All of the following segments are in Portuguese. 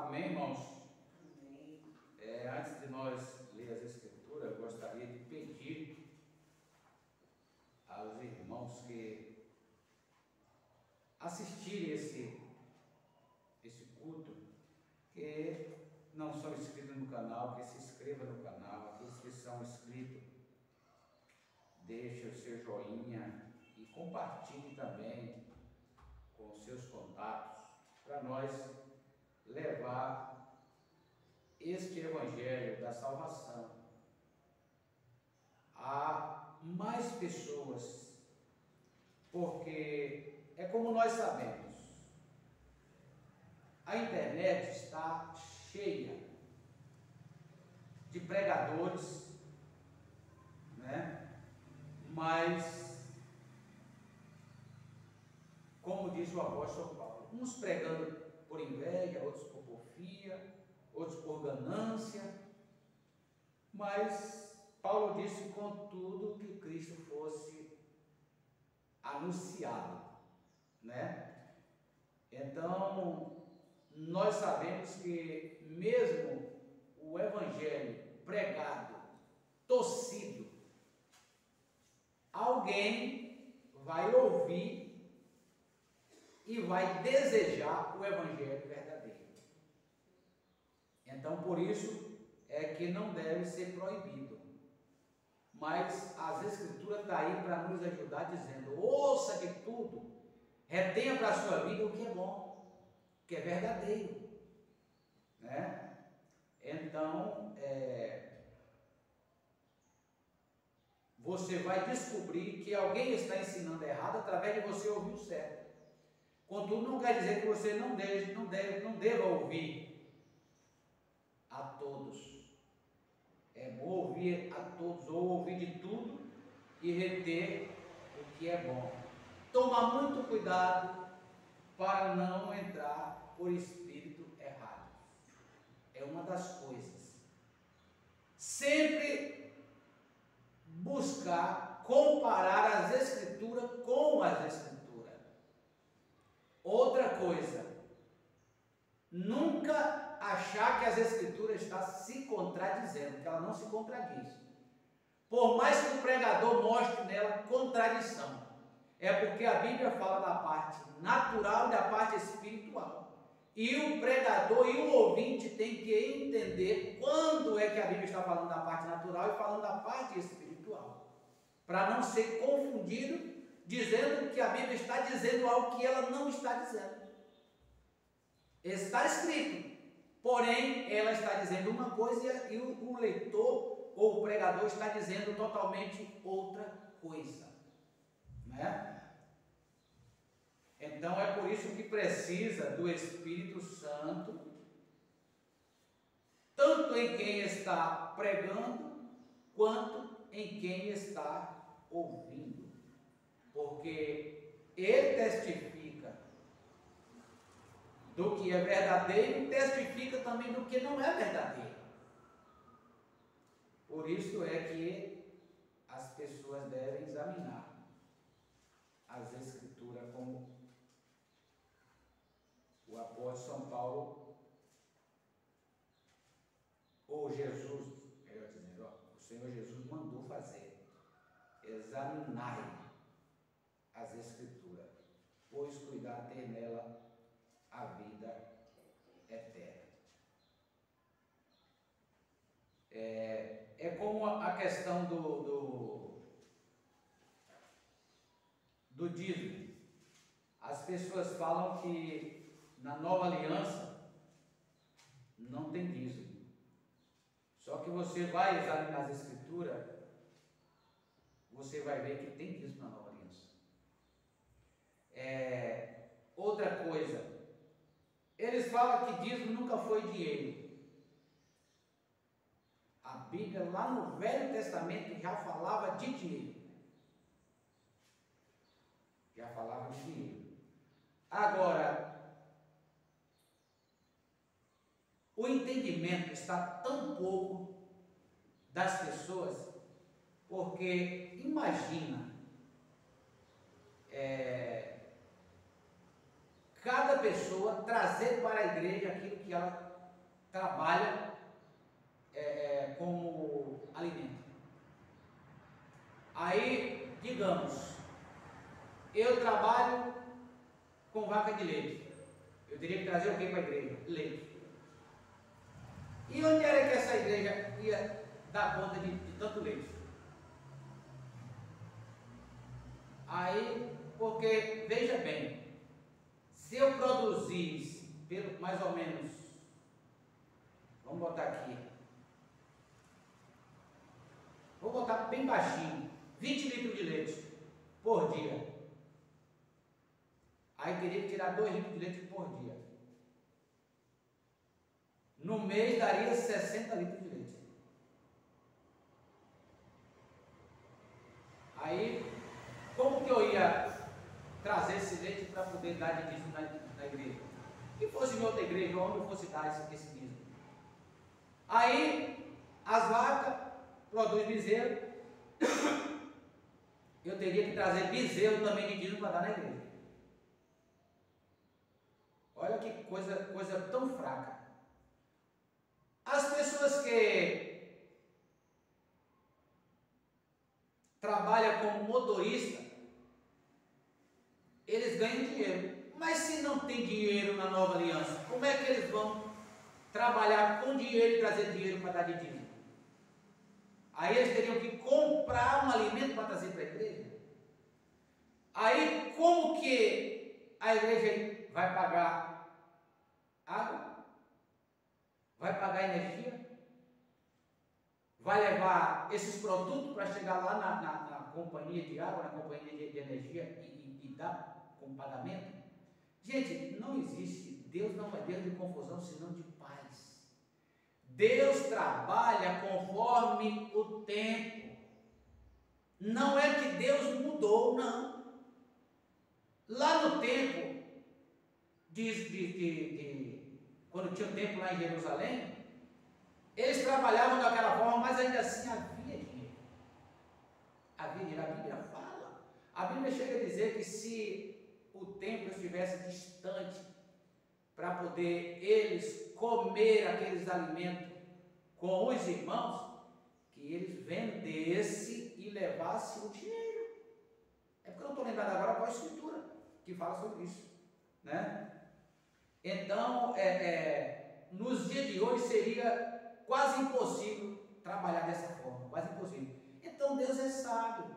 Amém, irmãos? Amém. Antes de nós ler as Escrituras, eu gostaria de pedir aos irmãos que assistirem esse culto, que não são inscritos no canal, que se inscrevam no canal. Aqueles que são inscritos, deixem o seu joinha e compartilhe também com seus contatos, para nós levar este Evangelho da salvação a mais pessoas, porque é como nós sabemos, a internet está cheia de pregadores, né? Mas, como diz o apóstolo Paulo, uns pregando por inveja, outros por porfia, outros por ganância, mas Paulo disse, contudo, que Cristo fosse anunciado, né? Então, nós sabemos que mesmo o Evangelho pregado, torcido, alguém vai ouvir e vai desejar o Evangelho verdadeiro. Então, por isso é que não deve ser proibido. Mas as Escrituras estão aí para nos ajudar, dizendo, ouça de tudo, retenha para a sua vida o que é bom, o que é verdadeiro, né? Então, você vai descobrir que alguém está ensinando errado através de você ouvir o certo. Contudo, não quer dizer que você não deva ouvir a todos. É bom ouvir a todos, ou ouvir de tudo e reter o que é bom. Toma muito cuidado para não entrar por espírito errado. É uma das coisas. Sempre buscar comparar as Escrituras com as Escrituras. Outra coisa, nunca achar que as Escrituras estão se contradizendo, que ela não se contradiz. Por mais que o pregador mostre nela contradição, é porque a Bíblia fala da parte natural e da parte espiritual. E o pregador e o ouvinte tem que entender quando é que a Bíblia está falando da parte natural e falando da parte espiritual, para não ser confundido, dizendo que a Bíblia está dizendo algo que ela não está dizendo. Está escrito, porém ela está dizendo uma coisa e o leitor ou o pregador está dizendo totalmente outra coisa, né? Então é por isso que precisa do Espírito Santo, tanto em quem está pregando, quanto em quem está ouvindo, porque ele testifica do que é verdadeiro e testifica também do que não é verdadeiro. Por isso é que as pessoas devem examinar as Escrituras, como o apóstolo São Paulo, ou Jesus, melhor dizendo, o Senhor Jesus mandou fazer: examinai as Escrituras, pois cuidar ter nela a vida eterna. É como a questão do dízimo. As pessoas falam que na nova aliança não tem dízimo. Só que você vai examinar as Escrituras, você vai ver que tem dízimo na nova aliança. Outra coisa, eles falam que dízimo nunca foi dinheiro. A Bíblia lá no Velho Testamento já falava de dinheiro. Já falava de dinheiro. Agora, o entendimento está tão pouco das pessoas, porque imagina, cada pessoa trazer para a igreja aquilo que ela trabalha como alimento. Aí, digamos, eu trabalho com vaca de leite. Eu teria que trazer o que para a igreja? Leite. E onde era que essa igreja ia dar conta de tanto leite? Aí, porque, veja bem, se eu produzisse, mais ou menos, vamos botar aqui, vou botar bem baixinho, 20 litros de leite por dia. Aí teria que tirar 2 litros de leite por dia. No mês daria 60 litros de leite. Aí, como que eu ia trazer esse leite para poder dar de dízimo na igreja? Que fosse em outra igreja, onde eu fosse dar esse dízimo. Aí, as vacas produzem bezerro. Eu teria que trazer bezerro também de dízimo para dar na igreja. Olha que coisa tão fraca. As pessoas que trabalham como motorista, eles ganham dinheiro. Mas se não tem dinheiro na nova aliança, como é que eles vão trabalhar com dinheiro e trazer dinheiro para dar de dízimo? Aí eles teriam que comprar um alimento para trazer para a igreja. Aí como que a igreja vai pagar água? Vai pagar energia? Vai levar esses produtos para chegar lá na companhia de água, na companhia de energia e dar como pagamento? Gente, não existe, Deus não é Deus de confusão, senão de paz. Deus trabalha conforme o tempo. Não é que Deus mudou, não. Lá no tempo, quando tinha o templo lá em Jerusalém, eles trabalhavam daquela forma, mas ainda assim havia dinheiro. Havia dinheiro. A Bíblia fala. A Bíblia chega a dizer que se o templo estivesse distante, para poder eles comer aqueles alimentos com os irmãos, que eles vendessem e levassem o dinheiro. É porque eu não estou lembrado agora qual a escritura que fala sobre isso, né? Então, nos dias de hoje seria quase impossível trabalhar dessa forma, quase impossível. Então Deus é sábio.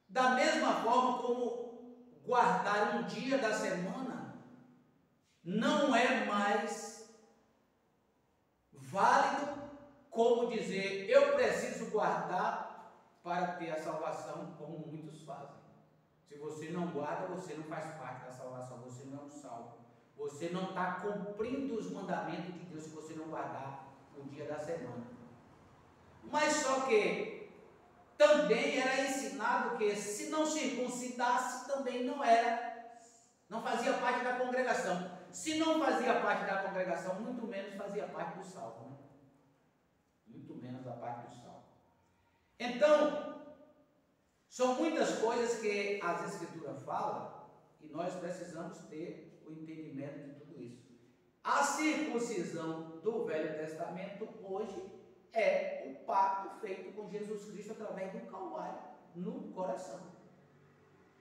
Da mesma forma como guardar um dia da semana não é mais válido como dizer eu preciso guardar para ter a salvação, como muitos fazem. Se você não guarda, você não faz parte da salvação, você não é um salvo. Você não está cumprindo os mandamentos de Deus se você não guardar o dia da semana. Mas só que também era ensinado que se não circuncidasse também não fazia parte da congregação. Se não fazia parte da congregação, muito menos fazia parte do salvo, né? Muito menos a parte do salvo. Então, são muitas coisas que as Escrituras falam e nós precisamos ter o entendimento de tudo isso. A circuncisão do Velho Testamento hoje é o pacto feito com Jesus Cristo através do Calvário no coração.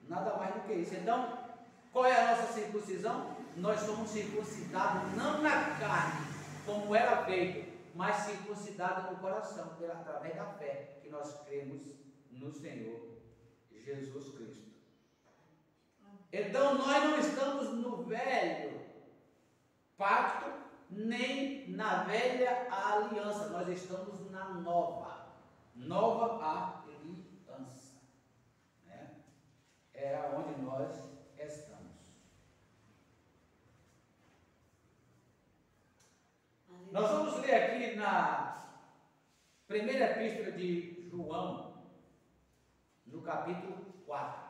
Nada mais do que isso. Então, qual é a nossa circuncisão? Nós somos circuncidados não na carne, como era feito, mas circuncidados no coração, através da fé que nós cremos no Senhor Jesus Cristo. Então nós não estamos no velho pacto, nem na velha aliança, nós estamos na nova aliança, né? É onde nós estamos. Nós vamos ler aqui na primeira epístola de João, no capítulo 4.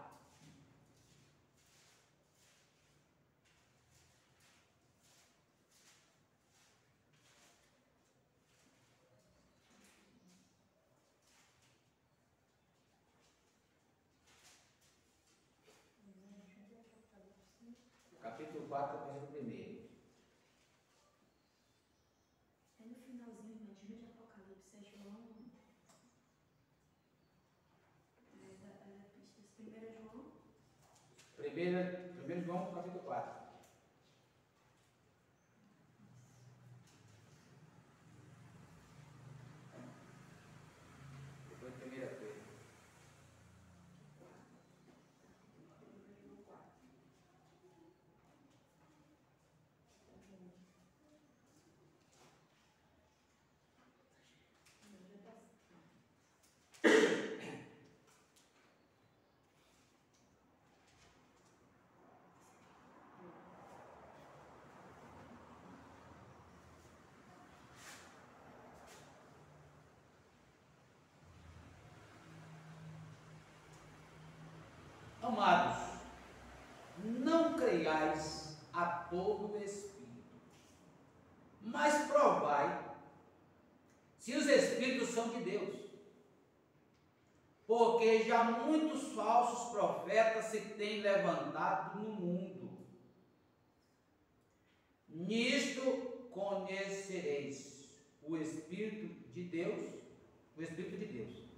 Capítulo 4, versículo 1. 1 João capítulo 4. Depois de 1 Pedro. Amados, não creiais a todo o Espírito, mas provai se os Espíritos são de Deus, porque já muitos falsos profetas se têm levantado no mundo. Nisto conhecereis o Espírito de Deus, o Espírito de Deus.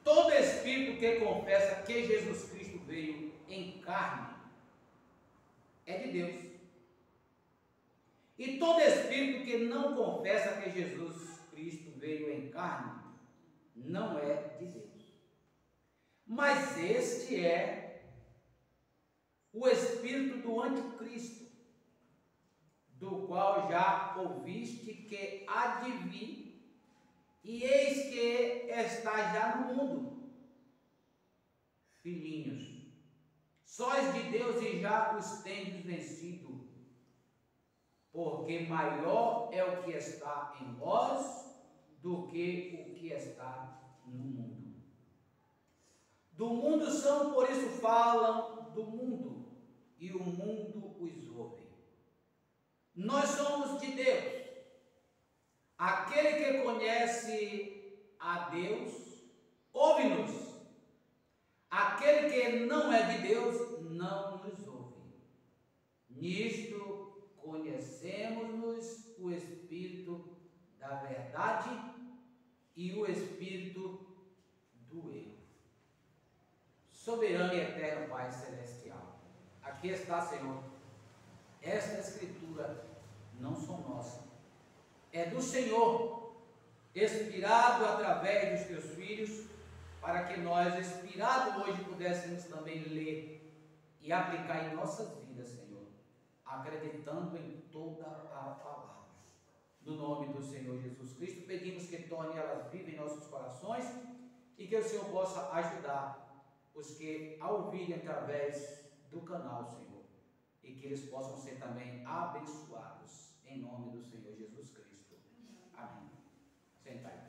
Todo espírito que confessa que Jesus Cristo veio em carne é de Deus. E todo espírito que não confessa que Jesus Cristo veio em carne não é de Deus. Mas este é o espírito do anticristo, do qual já ouviste que há de vir, e eis que está já no mundo. Filhinhos, sois de Deus e já os tendes vencido, porque maior é o que está em vós do que o que está no mundo. Do mundo são, por isso falam do mundo, e o mundo os ouve. Nós somos de Deus. Aquele que conhece a Deus, ouve-nos. Aquele que não é de Deus, não nos ouve. Nisto conhecemos-nos o Espírito da verdade e o Espírito do erro. Soberano e eterno Pai Celestial, aqui está, Senhor, esta Escritura não são nossas, é do Senhor, inspirado através dos teus filhos, para que nós, inspirados hoje, pudéssemos também ler e aplicar em nossas vidas, Senhor, acreditando em toda a palavra. No nome do Senhor Jesus Cristo, pedimos que torne elas vivas em nossos corações e que o Senhor possa ajudar os que a ouvirem através do canal, Senhor, e que eles possam ser também abençoados, em nome do Senhor Jesus Cristo. Amém. Sentai.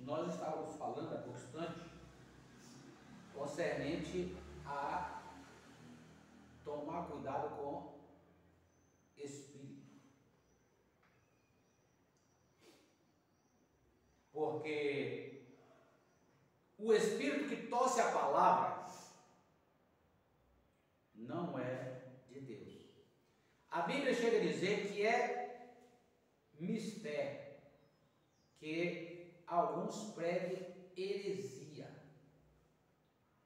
Nós estávamos falando há pouco instante concernente a tomar cuidado com espírito, porque o espírito que torce a palavra não é de Deus. A Bíblia chega a dizer que é mistério, que alguns preguem heresia.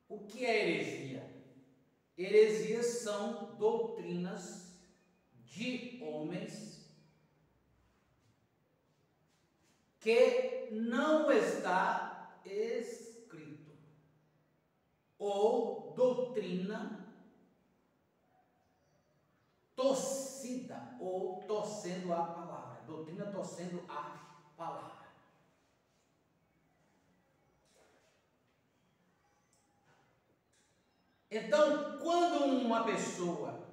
O que é heresia? Heresias são doutrinas de homens que não está escrito, ou doutrina torcida, ou torcendo a palavra, doutrina torcendo a palavra. Então, quando uma pessoa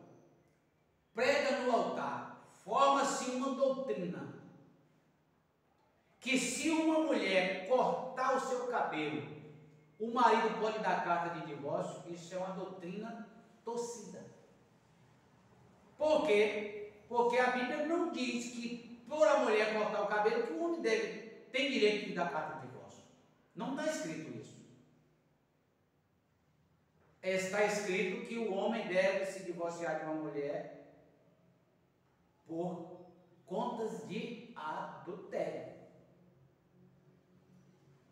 prega no altar, forma-se uma doutrina que se uma mulher cortar o seu cabelo, o marido pode dar carta de divórcio. Isso é uma doutrina torcida. Por quê? Porque a Bíblia não diz que por a mulher cortar o cabelo, que o homem tem direito de dar carta de divórcio. Não está escrito isso. Está escrito que o homem deve se divorciar de uma mulher por contas de adultério.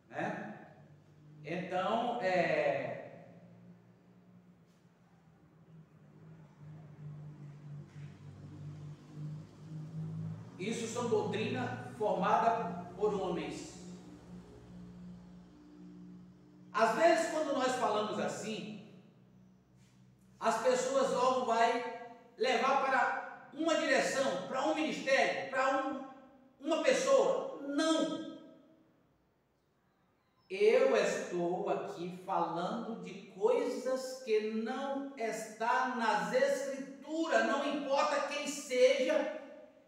Né? Então, isso são doutrina formada por homens. Às vezes, quando nós falamos assim, as pessoas logo vão levar para uma direção, para um ministério, para uma pessoa. Não! Eu estou aqui falando de coisas que não está nas Escrituras, não importa quem seja,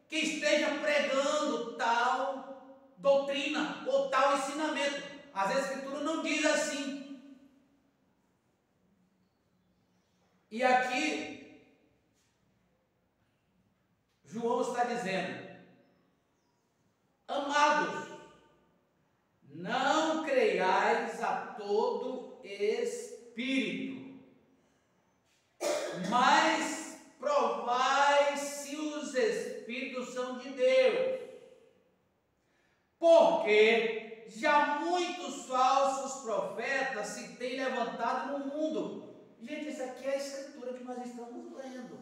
que esteja pregando tal doutrina ou tal ensinamento. As Escrituras não diz assim. E aqui, João está dizendo: amados, não creiais a todo espírito, mas provai se os espíritos são de Deus, porque já muitos falsos profetas se têm levantado no mundo. Gente, isso aqui é a escritura que nós estamos lendo.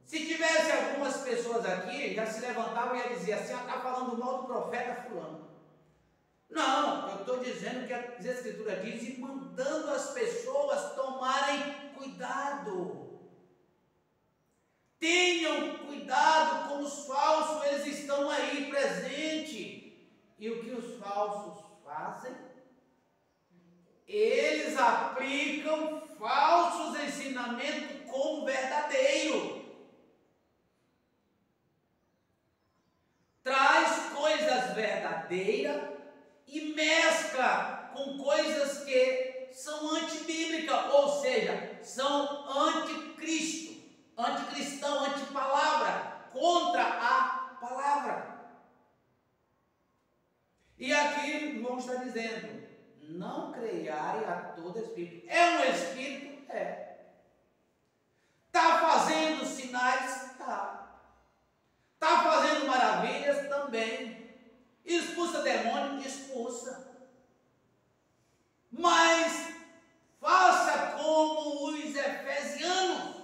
Se tivesse algumas pessoas aqui, já se levantavam e ia dizer assim: está falando mal do profeta fulano. Não, eu estou dizendo que as escrituras dizem, mandando as pessoas tomarem cuidado. Tenham cuidado com os falsos, eles estão aí presentes. E o que os falsos fazem? Eles aplicam falsos ensinamentos como verdadeiro. Traz coisas verdadeiras e mescla com coisas que são antibíblicas, ou seja, são anticristo, anticristão, antipalavra, contra a palavra. E aqui João está dizendo: não creiai a todo espírito. É um espírito? É. Está fazendo sinais? Está. Está fazendo maravilhas? Também. Expulsa demônio? Expulsa. Mas faça como os efesianos.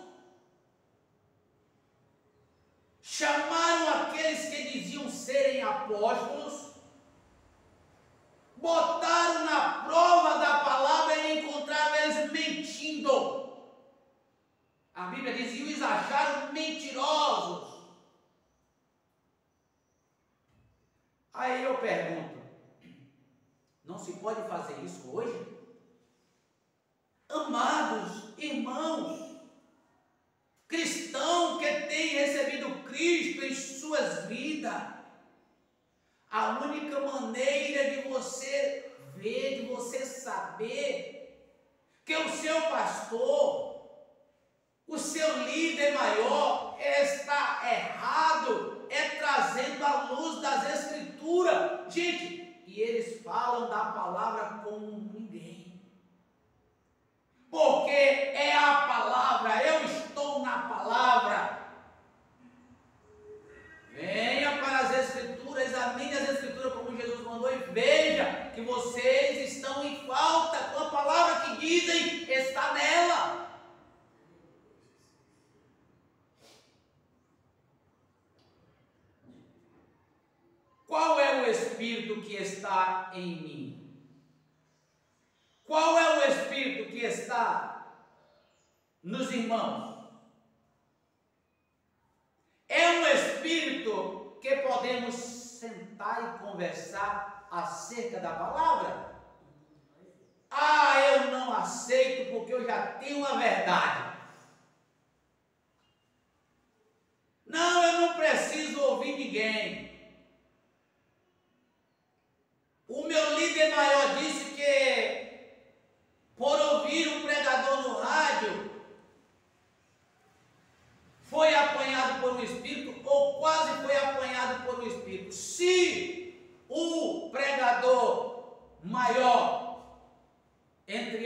Chamaram aqueles que diziam serem apóstolos, botaram na prova da palavra e encontraram eles mentindo. A Bíblia diz: e os acharam mentirosos. Aí eu pergunto: não se pode fazer isso hoje? Amados irmãos, cristão que tem recebido Cristo em suas vidas, a única maneira de você ver, de você saber que o seu pastor, o seu líder maior está errado, é trazendo a luz das Escrituras. Gente, e eles falam da palavra como ninguém, porque é a palavra, eu estou na palavra. Venha para as Escrituras, examine as Escrituras como Jesus mandou e veja que vocês estão em falta com a palavra que dizem está nela. Qual é o Espírito que está em mim? Qual é o Espírito que está nos irmãos? É um Espírito que podemos sentar e conversar acerca da palavra? Ah, eu não aceito porque eu já tenho a verdade. Não, eu não preciso ouvir ninguém. O meu líder maior disse que, por ouvir um pregador no rádio, foi apanhado por um espírito ou quase foi apanhado por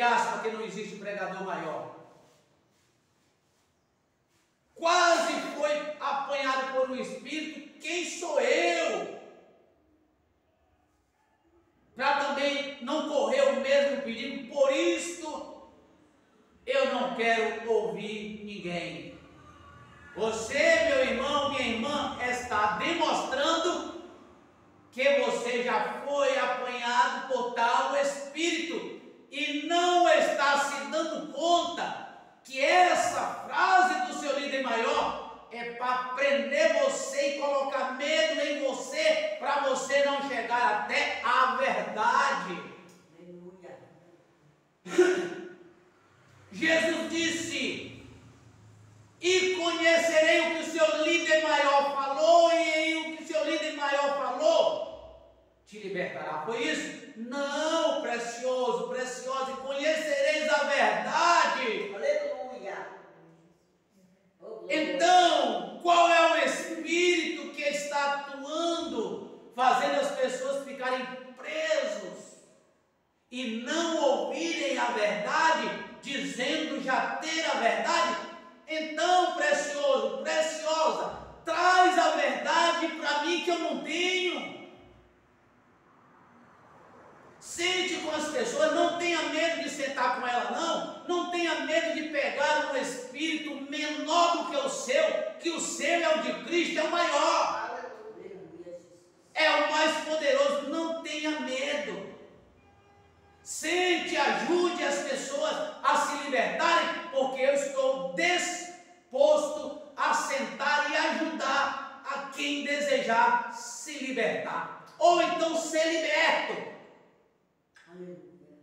entre aspas, porque não existe pregador maior. Quase foi apanhado por um espírito. Quem sou eu para também não correr o mesmo perigo? Por isso eu não quero ouvir ninguém. Você, meu irmão, minha irmã, está demonstrando que você já foi apanhado por tal espírito e não está se dando conta que essa frase do seu líder maior é para prender você e colocar medo em você, para você não chegar até a verdade. Aleluia. Jesus disse: e conhecerei o que o seu líder maior falou, e o que o seu líder maior falou te libertará. Foi isso? Não, precioso, preciosa, e conhecereis a verdade. Aleluia. Então, qual é o espírito que está atuando, fazendo as pessoas ficarem presos e não ouvirem a verdade, dizendo já ter a verdade? Então, precioso, preciosa, traz a verdade para mim que eu não tenho. Sente com as pessoas, não tenha medo de sentar com ela, não tenha medo de pegar um espírito menor do que o seu é o de Cristo, é o maior, é o mais poderoso. Não tenha medo. Sente, ajude as pessoas a se libertarem, porque eu estou disposto a sentar e ajudar a quem desejar se libertar, ou então ser liberto.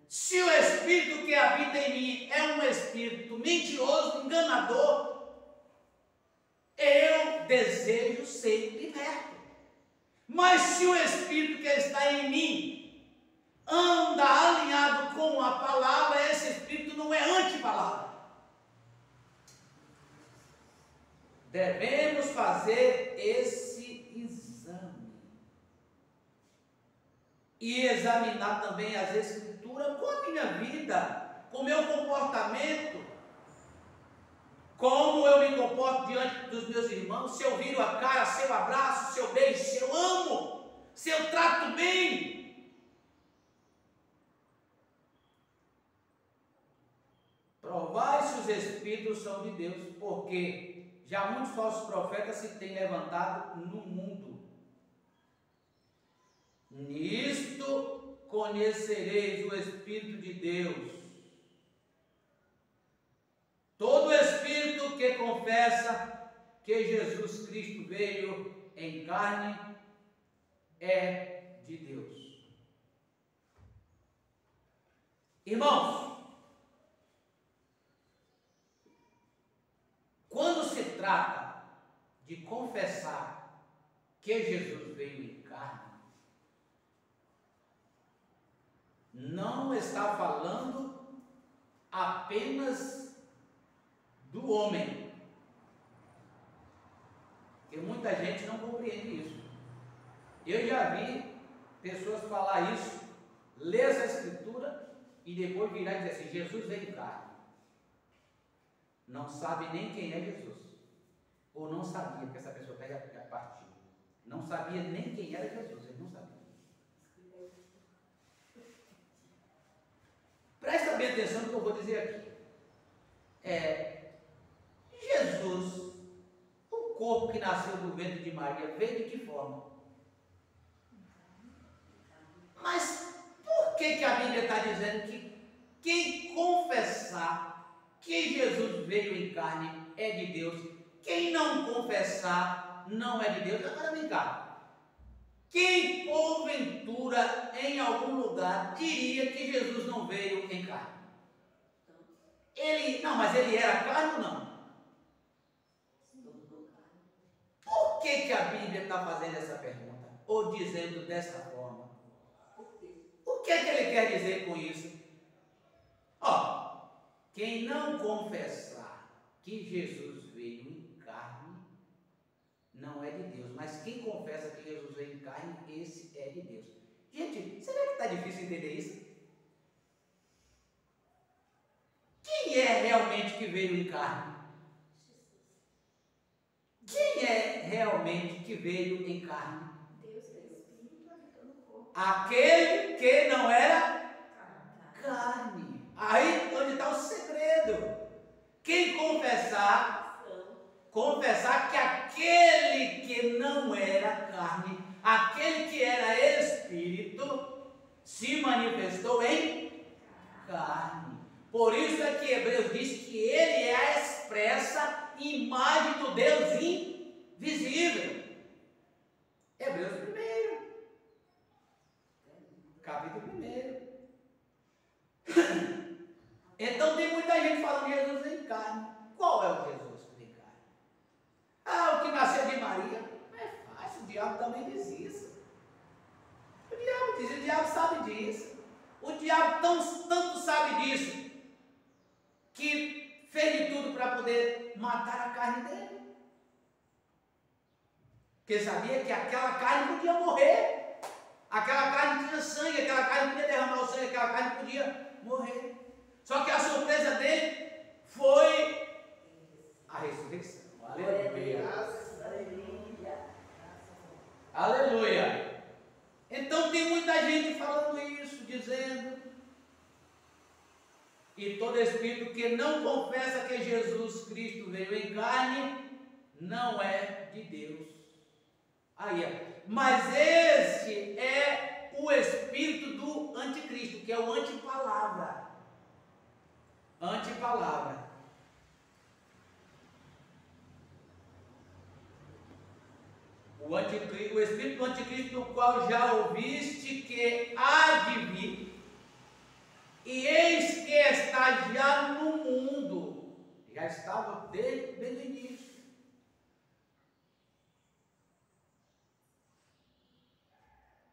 Se o espírito que habita em mim é um espírito mentiroso, enganador, eu desejo ser liberto. Mas se o espírito que está em mim anda alinhado com a palavra, esse espírito não é anti-palavra. Devemos fazer esse exame e examinar também as escrituras com a minha vida, com o meu comportamento, como eu me comporto diante dos meus irmãos, se eu viro a cara, se eu abraço, se eu beijo, se eu amo, se eu trato bem. Provai se os espíritos são de Deus, porque já muitos falsos profetas se têm levantado no mundo. Nisto conhecereis o Espírito de Deus. Todo espírito que confessa que Jesus Cristo veio em carne é de Deus. Irmãos, quando se trata de confessar que Jesus veio em carne, não está falando apenas do homem, porque muita gente não compreende isso. Eu já vi pessoas falar isso, ler essa escritura e depois virar e dizer assim: Jesus veio em carne. Não sabe nem quem é Jesus, ou não sabia, porque essa pessoa pega a partir, não sabia nem quem era Jesus, ele não sabia. Presta bem atenção no que eu vou dizer aqui. Jesus, o corpo que nasceu do ventre de Maria, veio de que forma? Mas por que a Bíblia está dizendo que quem confessar que Jesus veio em carne é de Deus, quem não confessar não é de Deus? Agora vem cá. Quem porventura em algum lugar diria que Jesus não veio em carne? Mas ele era carne ou não? Por que a Bíblia está fazendo essa pergunta? Ou dizendo dessa forma? O que ele quer dizer com isso? Quem não confessar que Jesus veio em carne, não é de Deus. Mas quem confessa que Jesus veio em carne, esse é de Deus. Gente, será que está difícil entender isso? realmente que veio em carne? Quem é realmente que veio em carne? Deus é Espírito habitou no corpo. Aquele que não era carne. Aí onde está o segredo. Quem confessar que aquele que não era carne, aquele que era espírito, se manifestou em carne. Por isso é que Hebreus diz que ele é a expressa imagem do Deus invisível. Hebreus 1, capítulo 1. Então tem muita gente falando de Jesus em carne. Qual é o Jesus que vem em carne? Ah, o que nasceu de Maria. É fácil, o diabo também diz isso. O diabo diz, o diabo sabe disso. O diabo tanto sabe disso, que fez de tudo para poder matar a carne dele. Porque sabia que aquela carne podia morrer. Aquela carne tinha sangue, aquela carne podia derramar o sangue, aquela carne podia morrer. Só que a surpresa dele foi a ressurreição. Aleluia. Aleluia. Então tem muita gente falando isso, dizendo, e todo espírito que não confessa que Jesus Cristo veio em carne, não é de Deus. Aí, mas esse é o espírito do anticristo, que é o antipalavra. Antipalavra. O espírito do anticristo, do qual já ouviste que há de vir, e eis que está já no mundo. Já estava desde o início.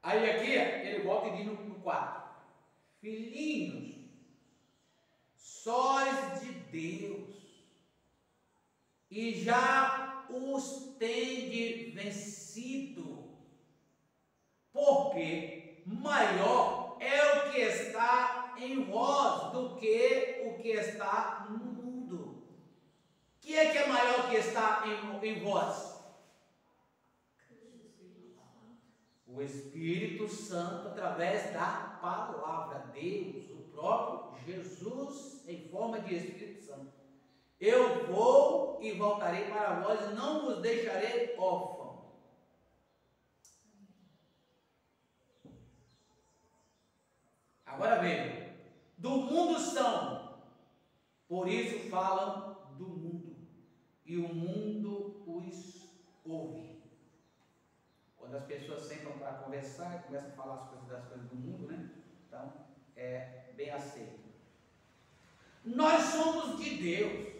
Aí aqui, ele volta e diz no 4. Filhinhos, sóis de Deus, e já os tende vencido, porque maior é o que está em vós do que o que está no mundo. Quem é que é maior que está em vós? O Espírito Santo, através da palavra, Deus, o próprio Jesus, em forma de Espírito Santo. Eu vou e voltarei para vós, e não vos deixarei órfãos. Agora vejam, do mundo são, por isso falam do mundo, e o mundo os ouve. Quando as pessoas sentam para conversar, começam a falar das coisas do mundo, né? Então, é bem aceito. Nós somos de Deus.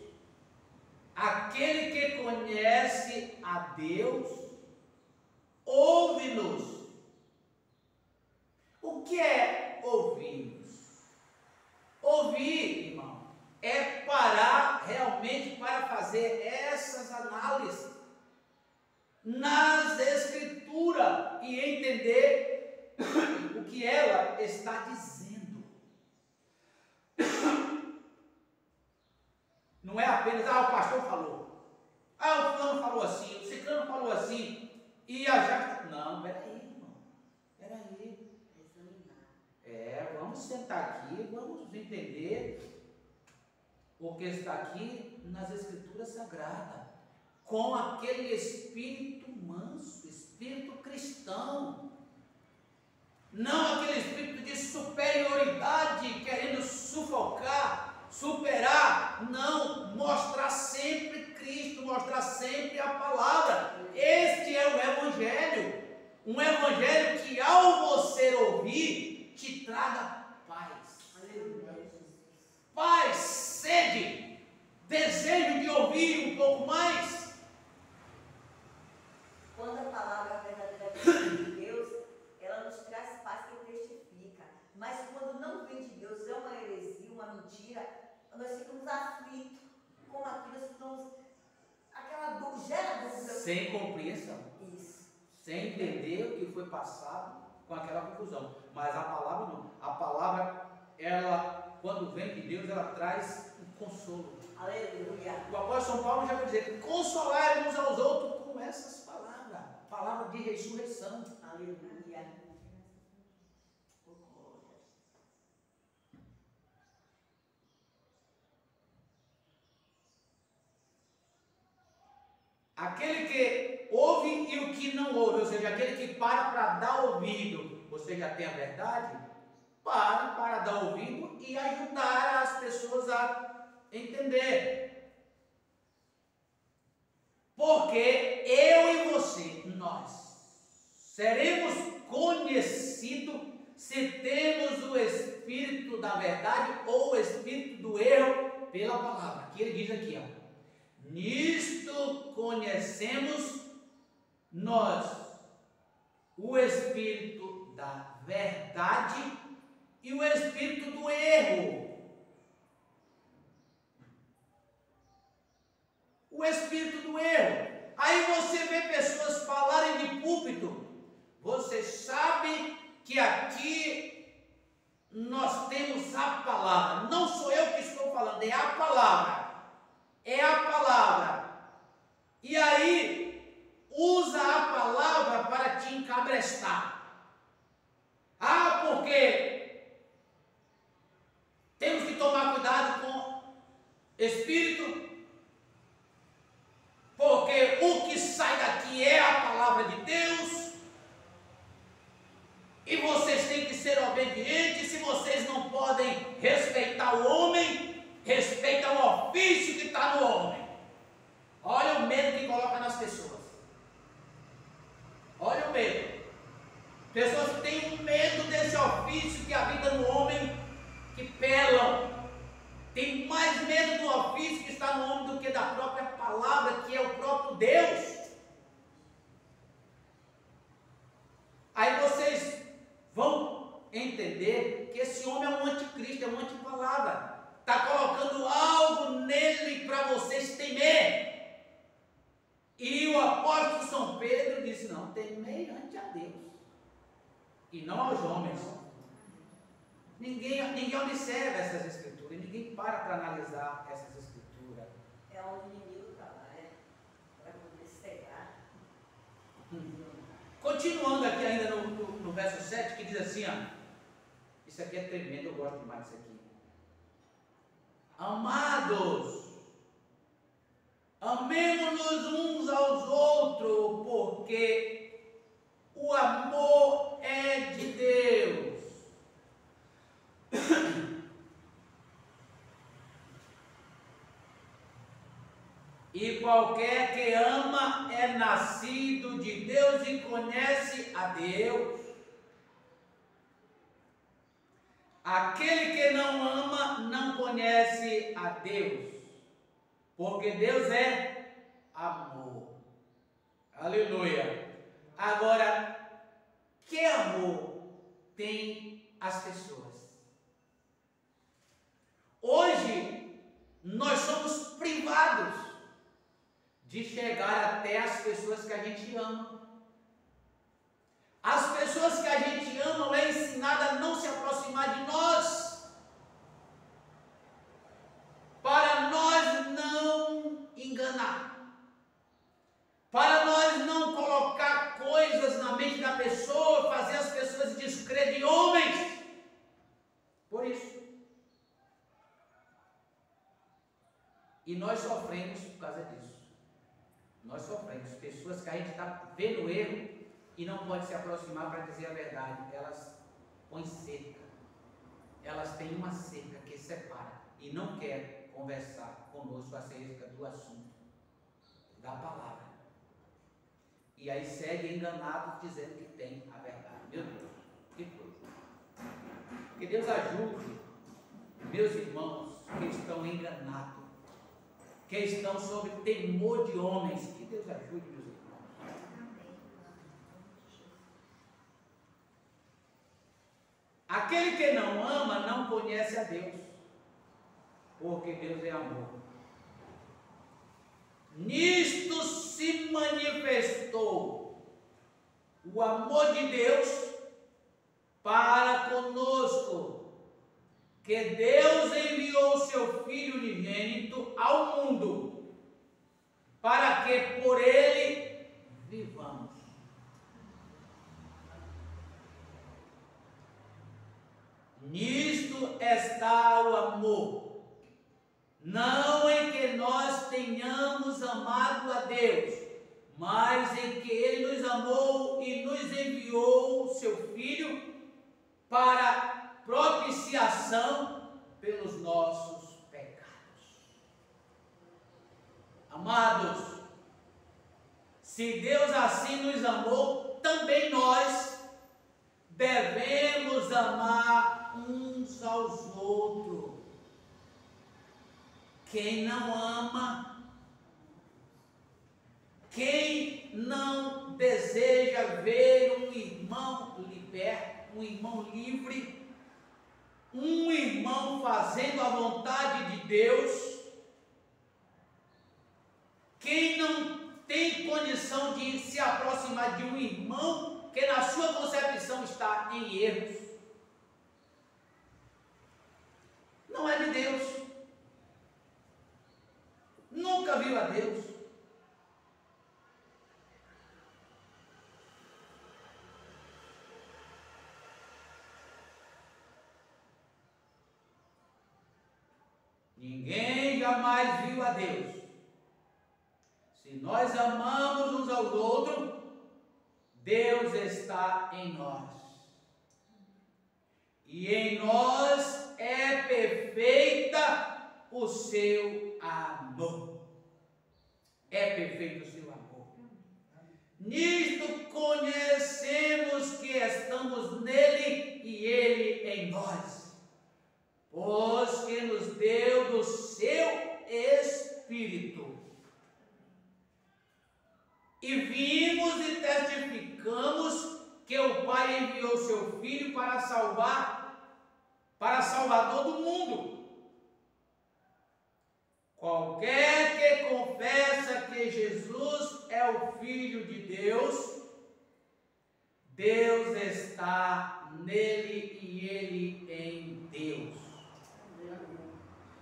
Aquele que conhece a Deus, ouve-nos. O que é ouvir-nos? Ouvir, irmão, é parar realmente para fazer essas análises nas Escrituras e entender o que ela está dizendo. Não é apenas, o pastor falou, o fulano falou assim, o ciclano falou assim, e a gente... Não, peraí, irmão, peraí. Vamos sentar aqui, vamos entender o que está aqui nas Escrituras Sagradas, com aquele espírito manso, espírito cristão, não aquele espírito de superioridade, querendo sufocar, superar, não, mostrar sempre Cristo, mostrar sempre a palavra. Este é o Evangelho, um Evangelho que ao você ouvir, te traga paz. Paz, sede, desejo de ouvir um pouco mais. Quando a palavra verdadeiramente de Deus, ela nos traz paz que testifica. Mas quando não vem de Deus, é uma heresia, uma mentira, nós ficamos aflitos com aquilo, nós ficamos, aquela dor, gera dúvida. Sem compreensão. Isso. Sem entender o que foi passado com aquela confusão. Mas a palavra não. A palavra, ela, quando vem de Deus, ela traz um consolo. Aleluia. O apóstolo São Paulo já vai dizer: consolar uns aos outros com essas palavras, palavra de ressurreição. Aleluia. Aquele que ouve e o que não ouve, ou seja, aquele que para dar ouvido, você já tem a verdade, para dar ouvido e ajudar as pessoas a entender. Porque eu e você, nós, seremos conhecidos se temos o espírito da verdade ou o espírito do erro pela palavra. Aqui ele diz aqui, ó. Nisto conhecemos nós o espírito da verdade e o espírito do erro. O espírito do erro. Aí você vê pessoas falarem de púlpito. Você sabe que aqui nós temos a palavra. Não sou eu que estou falando, é a palavra. É a palavra. E aí, usa a palavra para te encabrestar. Ah, porque temos que tomar cuidado com espírito, porque o que sai daqui é a palavra de Deus, e vocês têm que ser obedientes. Se vocês não podem respeitar o homem, respeita o ofício que está no homem. Olha o medo que coloca nas pessoas. Olha o medo. Pessoas têm um medo desse ofício que habita no homem, que pelam. Tem mais medo do ofício que está no homem do que da própria palavra, que é o próprio Deus. Aí vocês vão entender que esse homem é um anticristo, é um antipalavra. Está colocando algo nele para vocês temer. E o apóstolo São Pedro disse: não, temei ante a Deus e não aos homens. Ninguém observa essas escrituras, ninguém para analisar essas escrituras. É onde o inimigo está lá, para poder cegar. Continuando aqui ainda no verso 7, que diz assim, ó, isso aqui é tremendo, eu gosto demais disso aqui. Amados, amemo-nos uns aos outros, porque o amor é de Deus. E qualquer que ama é nascido de Deus e conhece a Deus. Aquele que não ama não conhece a Deus, porque Deus é amor. Aleluia. Agora, que amor tem as pessoas? Hoje, nós somos privados de chegar até as pessoas que a gente ama. As pessoas que a gente ama é ensinada a não se aproximar de nós, para nós não enganar, para nós não colocar coisas na mente da pessoa, fazer as pessoas descrer de homens. Por isso. E nós sofremos por causa disso. Nós sofremos. Pessoas que a gente está vendo erro e não pode se aproximar para dizer a verdade. Elas põem cerca. Elas têm uma cerca que separa e não quer conversar conosco acerca do assunto da palavra. E aí segue enganado dizendo que tem a verdade. Meu Deus, que coisa. Que Deus ajude meus irmãos que estão enganados, que estão sob temor de homens. Que Deus ajude, meus irmãos. Aquele que não ama não conhece a Deus, porque Deus é amor. Nisto se manifestou o amor de Deus para conosco, que Deus enviou o seu Filho unigênito ao mundo, para que por ele vivamos. Nisto está o amor, não em que nós tenhamos amado a Deus, mas em que Ele nos amou e nos enviou o seu Filho para propiciação pelos nossos pecados. Amados, se Deus assim nos amou, também nós devemos amar uns aos outros. Quem não ama, quem não deseja ver um irmão liberto, um irmão livre, um irmão fazendo a vontade de Deus, quem não tem condição de se aproximar de um irmão que na sua concepção está em erros, não é de Deus, nunca viu a Deus. Ninguém jamais viu a Deus. Se nós amamos uns aos outros, Deus está em nós. E em nós é perfeita o seu amor. É perfeito o seu amor. Nisto conhecemos que estamos nele e ele em nós, pois que nos deu do seu Espírito. E vimos e testificamos que o Pai enviou seu Filho para Salvador do mundo. Qualquer que confessa que Jesus é o Filho de Deus, Deus está nele e ele em Deus.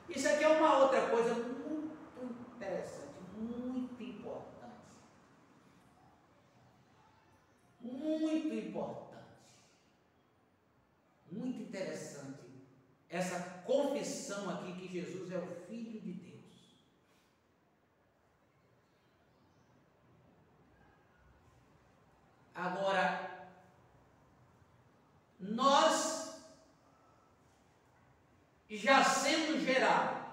Isso aqui é uma outra coisa muito interessante, muito importante. Muito importante. Muito interessante. Essa confissão aqui que Jesus é o Filho de Deus. Agora, nós já sendo gerado,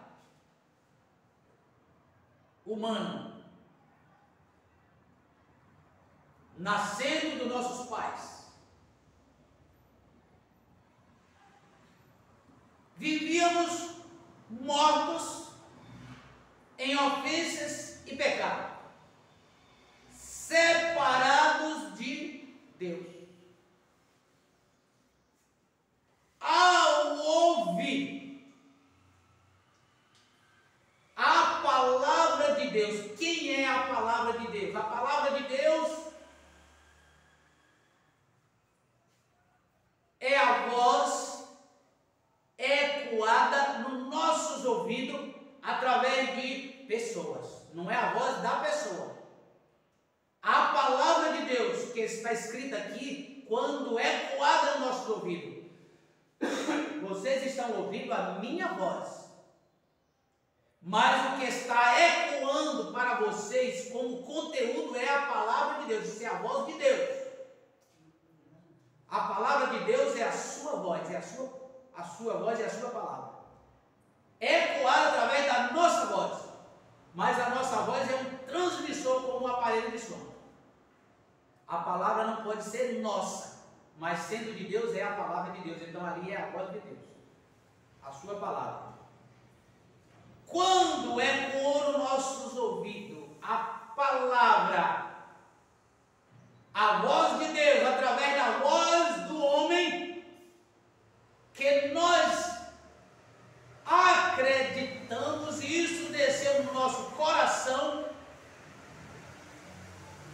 humano, nascendo dos nossos pais, vivíamos mortos em ofensas e pecado, separados de Deus. Ao ouvir a palavra de Deus, quem é a palavra de Deus? A palavra de Deus é a voz ecoada nos nossos ouvidos através de pessoas, não é a voz da pessoa. A palavra de Deus que está escrita aqui, quando é ecoada nos nossos ouvidos, vocês estão ouvindo a minha voz, mas o que está ecoando para vocês como conteúdo é a palavra de Deus, isso é a voz de Deus. A palavra de Deus é a sua voz, é a sua voz é a sua palavra, ecoada através da nossa voz, mas a nossa voz é um transmissor como um aparelho de som. A palavra não pode ser nossa, mas sendo de Deus é a palavra de Deus, então ali é a voz de Deus, a sua palavra. Quando ecoou nos nossos ouvidos a palavra, a voz de Deus através da voz do homem, que nós acreditamos e isso desceu no nosso coração,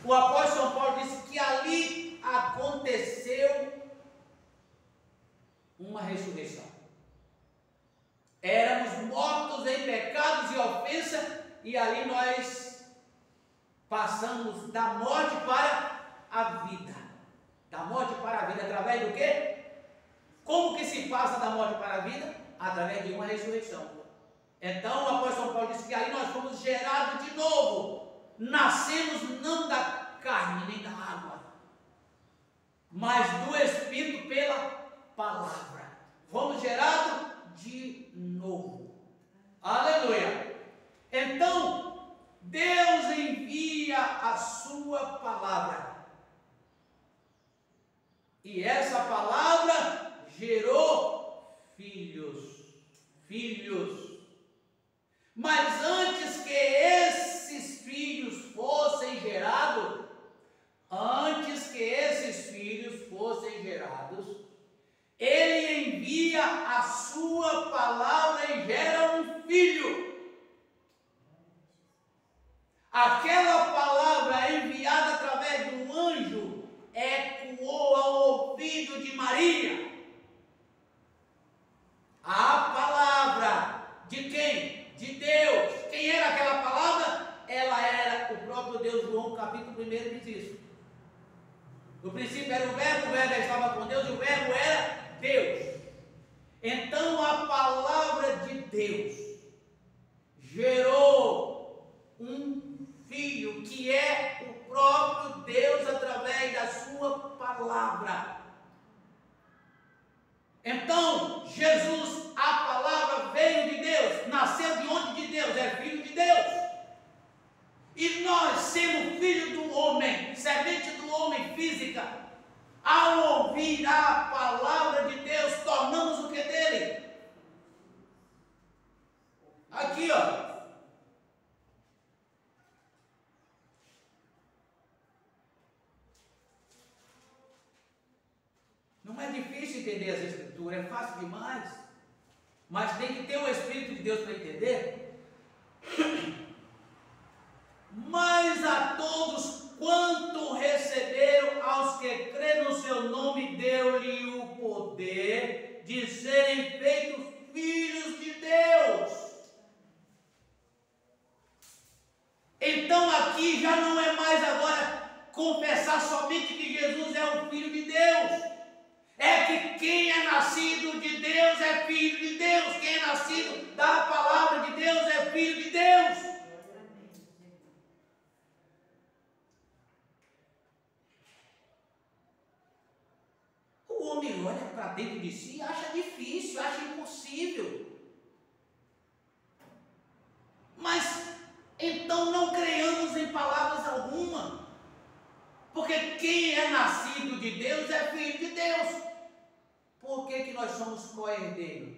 o apóstolo São Paulo disse que ali aconteceu uma ressurreição. Éramos mortos em pecados e ofensa, e ali nós passamos da morte para a vida. Da morte para a vida, através do quê? Como que se passa da morte para a vida? Através de uma ressurreição. Então o apóstolo Paulo diz que aí nós fomos gerados de novo. Nascemos não da carne nem da água, mas do Espírito pela palavra. Fomos gerados de novo. Aleluia! Então, Deus envia a sua palavra. E essa palavra gerou filhos. Mas antes que esses filhos fossem gerados, Ele envia a sua palavra e gera um filho. Aquela palavra enviada através do anjo ecoou ao ouvido de Maria. A palavra de quem? De Deus. Quem era aquela palavra? Ela era o próprio Deus. João capítulo 1 diz isso. No princípio era o verbo estava com Deus e o verbo era Deus. Então a palavra de Deus gerou um filho que é o próprio Deus através da sua palavra. Então Jesus, a palavra veio de Deus, nasceu de onde? De Deus, é filho de Deus. E nós, sendo filho do homem, semente do homem física, ao ouvir a palavra de Deus, tornamos o que dele? Aqui, ó. Não é difícil entender as Escrituras, é fácil demais. Mas tem que ter o Espírito de Deus para entender. Mas a todos quanto receberam, aos que creem no seu nome, deu-lhe o poder de serem feitos filhos de Deus. Então aqui já não é mais agora confessar somente que Jesus é o Filho de Deus. É que quem é nascido de Deus é filho de Deus. Quem é nascido da palavra de Deus é filho de Deus. O homem olha para dentro de si e acha difícil, acha impossível. Mas então não creiamos em palavras alguma. Porque quem é nascido de Deus é filho de Deus. Por que nós somos co-herdeiros?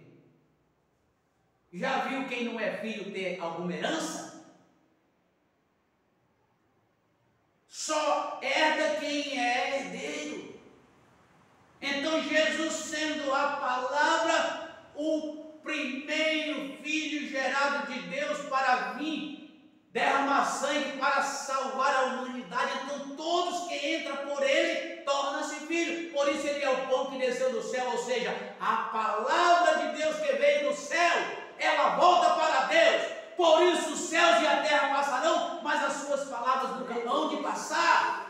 Já viu quem não é filho ter alguma herança? Só herda quem é herdeiro. Então Jesus, sendo a palavra, o primeiro filho gerado de Deus para vir derramar sangue para salvar a humanidade, então todos que entram por ele tornam-se filhos. Por isso ele é o pão que desceu do céu, ou seja, a palavra de Deus que veio do céu, ela volta para Deus. Por isso os céus e a terra passarão, mas as suas palavras nunca hão de passar.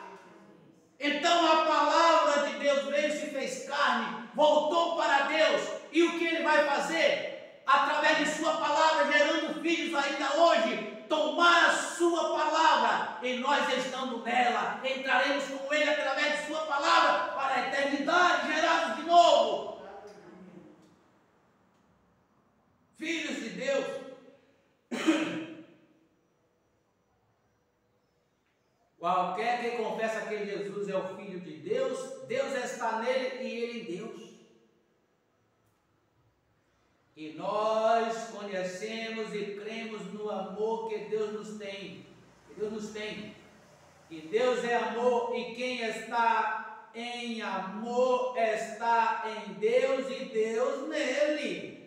Então a palavra de Deus veio, se fez carne, voltou para Deus, e o que ele vai fazer? Através de sua palavra, gerando filhos ainda hoje, tomar a sua palavra, e nós estando nela, entraremos com ele através de sua palavra, para a eternidade, gerados de novo. Filhos de Deus. Qualquer que confessa que Jesus é o Filho de Deus, Deus está nele e ele em Deus. E nós conhecemos e cremos no amor que Deus nos tem. Que Deus é amor e quem está em amor está em Deus e Deus nele.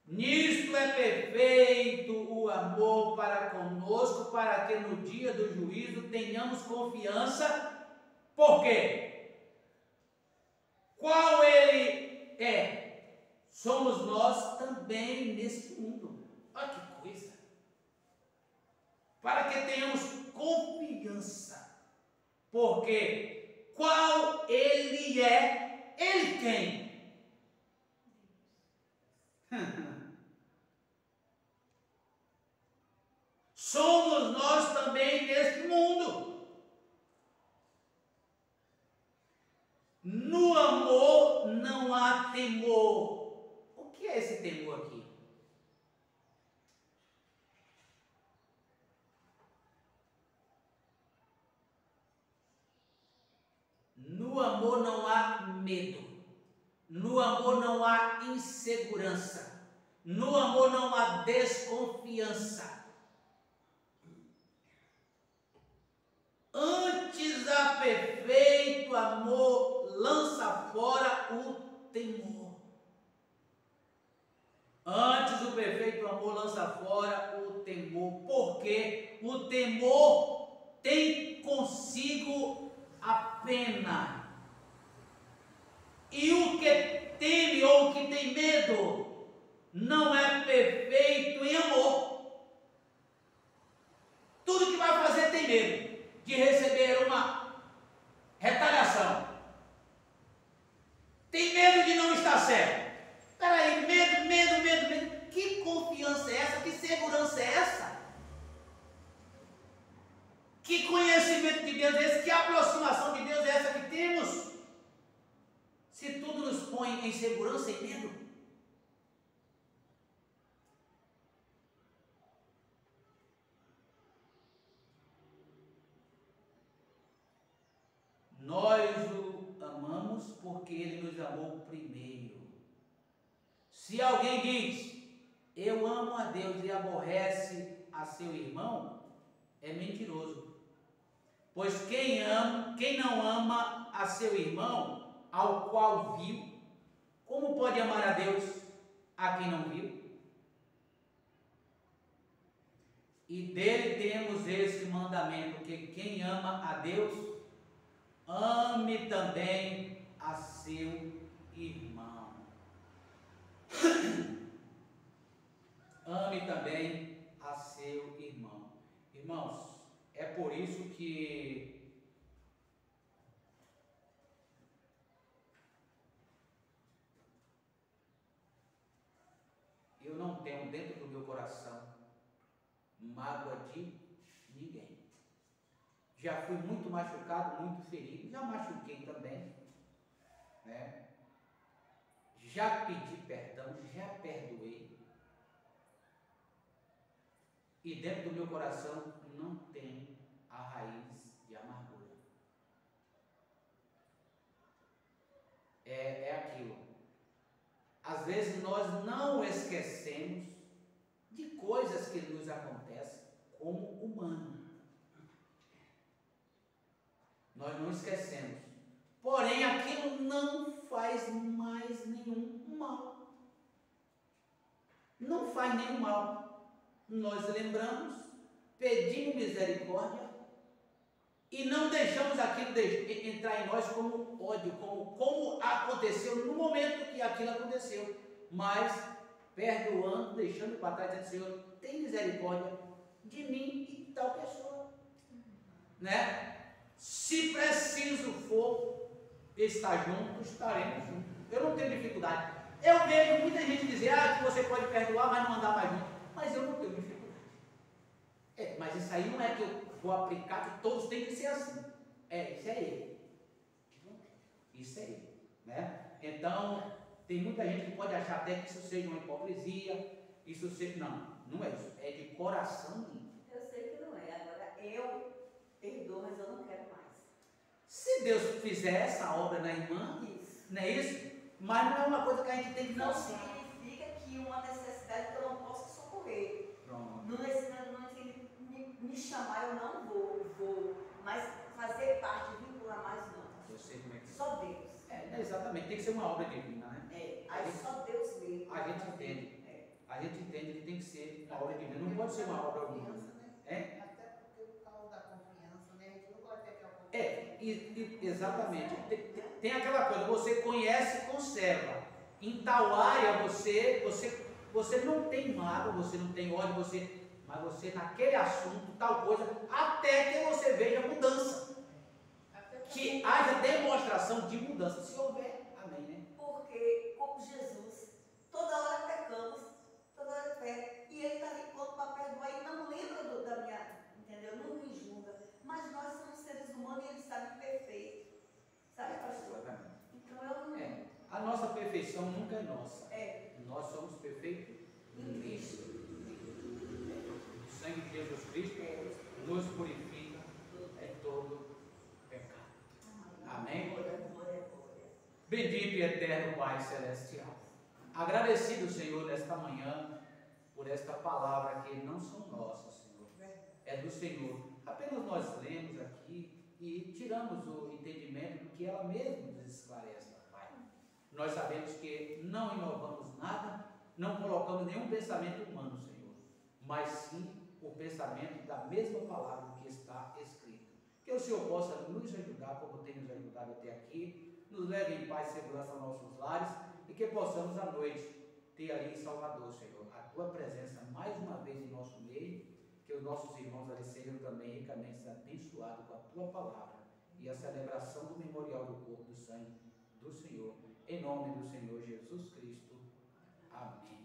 Nisto é perfeito o amor para conosco, para que no dia do juízo tenhamos confiança. Por quê? Qual ele é? somos nós também nesse mundo. Olha que coisa! Para que tenhamos confiança, porque qual Ele é, Ele quem? Somos nós também neste mundo. No amor não há temor. O que é esse temor aqui? No amor não há medo. No amor não há insegurança. No amor não há desconfiança. Antes a perfeito amor lança fora o temor. Antes o perfeito amor lança fora o temor, porque o temor tem consigo a pena. E o que teme ou o que tem medo não é perfeito em amor. Tudo que vai fazer tem medo de receber uma retaliação. Tem medo de não estar certo. Peraí, medo. Que confiança é essa? Que segurança é essa? Que conhecimento de Deus é esse? Que aproximação de Deus é essa que temos? Se tudo nos põe em segurança e medo. Nós o amamos porque Ele nos amou primeiro. Se alguém diz, eu amo a Deus e aborrece a seu irmão, é mentiroso. Pois quem não ama a seu irmão, ao qual viu, como pode amar a Deus a quem não viu? E dele temos esse mandamento, que quem ama a Deus, ame também a seu irmão. Ame também a seu irmão. Irmãos, é por isso que eu não tenho dentro do meu coração mágoa de ninguém. Já fui muito machucado, muito ferido, já machuquei também, né? Já pedi perdão, já perdoei. E dentro do meu coração não tem a raiz de amargura. É aquilo. Às vezes nós não esquecemos de coisas que nos acontecem como humano. Nós não esquecemos. Porém, aquilo não faz mais nenhum mal. Não faz nenhum mal. Nós lembramos, pedimos misericórdia e não deixamos aquilo entrar em nós como ódio, como aconteceu no momento que aquilo aconteceu, mas perdoando, deixando para trás, dizendo, Senhor, tem misericórdia de mim e tal pessoa, né? Se preciso for estar junto, estaremos juntos. Eu não tenho dificuldade. Eu vejo muita gente dizer, que você pode perdoar, mas não andar mais junto. Mas eu não tenho dificuldade. Mas isso aí não é que eu vou aplicar, que todos têm que ser assim. Isso é ele. Isso é ele, né? Então, tem muita gente que pode achar até que isso seja uma hipocrisia, isso seja... Não é isso. É de coração limpo. Eu sei que não é. Agora, eu perdoo, mas eu não quero mais. Se Deus fizer essa obra na irmã, Isso. não é isso? Mas não é uma coisa que a gente tem que Não não significa que uma necessidade que eu não posso socorrer. Pronto. Não me chamar, eu não vou. Mas fazer parte, vincular mais, não. Eu sei como é que Só Deus. exatamente. Tem que ser uma obra divina, né? Aí só Deus mesmo. A gente entende. A gente entende que tem que ser uma obra divina. Não pode ser uma obra humana. Até porque por causa da confiança, né? A gente não pode ter aquela confiança. Exatamente. Tem aquela coisa, você conhece e conserva. Em tal área você não tem mágoa, você não tem ódio, mas você naquele assunto, tal coisa, até que você veja mudança. Que haja demonstração de mudança. Se houver, amém, né? Porque, como Jesus, toda hora pecamos, toda hora peca, e ele está ali pronto para perdoar e não lembra da minha, entendeu? Não me julga. Mas nós somos seres humanos e ele sabe perfeito. Sabe, pastor? Então eu não. A nossa perfeição nunca é nossa. É. Nós somos perfeitos em Cristo. O sangue de Jesus Cristo nos purifica de todo pecado. Amém? Bendito e eterno Pai Celestial. Agradecido, Senhor, nesta manhã, por esta palavra que não são nossas, Senhor. É do Senhor. Apenas nós lemos aqui e tiramos o entendimento do que ela mesma nos esclarece, Pai. Nós sabemos que não inovamos nada, não colocamos nenhum pensamento humano, Senhor, mas sim o pensamento da mesma palavra que está escrito. Que o Senhor possa nos ajudar, como tem nos ajudado até aqui, nos leve em paz e segurança aos nossos lares e que possamos à noite ter ali em Salvador, Senhor, a Tua presença mais uma vez em nosso meio, que os nossos irmãos ali sejam também ricamente abençoados com a Tua palavra e a celebração do memorial do corpo do sangue do Senhor, em nome do Senhor Jesus Cristo. Amém.